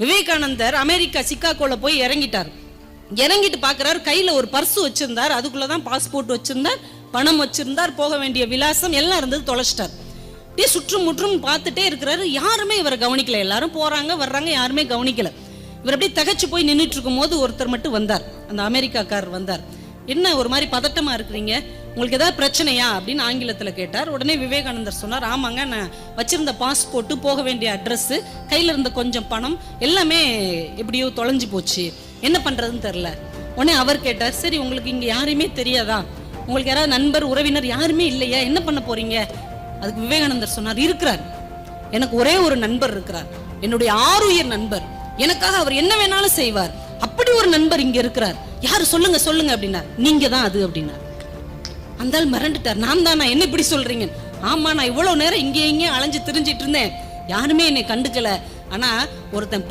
விவேகானந்தர் America சிக்காகோல போய் இறங்கிட்டார். இறங்கிட்டு பாக்குறாரு, கையில ஒரு பர்ஸ் வச்சிருந்தார். அதுக்குள்ளதான் பாஸ்போர்ட் வச்சிருந்தார், பணம் வச்சிருந்தார், போக வேண்டிய விலாசம் எல்லாம் இருந்தது. தொலைச்சிட்டார். அப்படியே சுற்றும் முற்றும் பார்த்துட்டே இருக்கிறாரு. யாருமே இவரை கவனிக்கல. எல்லாரும் போறாங்க வர்றாங்க, யாருமே கவனிக்கல. இவர் அப்படியே தகச்சு போய் நின்றுட்டு இருக்கும் போது ஒருத்தர் மட்டும் வந்தார். அந்த அமெரிக்காக்காரர் வந்தார். என்ன ஒரு மாதிரி பதட்டமா இருக்கிறீங்க, உங்களுக்கு ஏதாவது பிரச்சனையா அப்படின்னு ஆங்கிலத்துல கேட்டார். உடனே விவேகானந்தர் சொன்னார், ஆமாங்க, நான் வச்சிருந்த பாஸ்போர்ட், போக வேண்டிய அட்ரஸ், கையில இருந்த கொஞ்சம் பணம் எல்லாமே எப்படியோ தொலைஞ்சு போச்சு, என்ன பண்றதுன்னு தெரியல. உடனே அவர் கேட்டார், சரி உங்களுக்கு இங்க யாருமே தெரியாதா, உங்களுக்கு யாராவது நண்பர் உறவினர் யாருமே இல்லையா, என்ன பண்ண போறீங்க? அதுக்கு விவேகானந்தர் சொன்னார், இருக்கிறார், எனக்கு ஒரே ஒரு நண்பர் இருக்கிறார், என்னுடைய ஆருயிர் நண்பர், எனக்காக அவர் என்ன வேணாலும் செய்வார், அப்படி ஒரு நண்பர் இங்க இருக்கிறார், யாரு சொல்லுங்க சொல்லுங்க அப்படின்னா. நீங்க தான் அது அப்படின்னா. அந்த ஆள் மிரண்டுட்டார், நான் தானா, என்ன இப்படி சொல்றீங்க? ஆமா, நான் இவ்வளவு நேரம் இங்கே அலைஞ்சு திரிஞ்சிட்டு இருந்தேன், யாருமே என்னை கண்டுக்கல, ஆனா ஒருத்தன்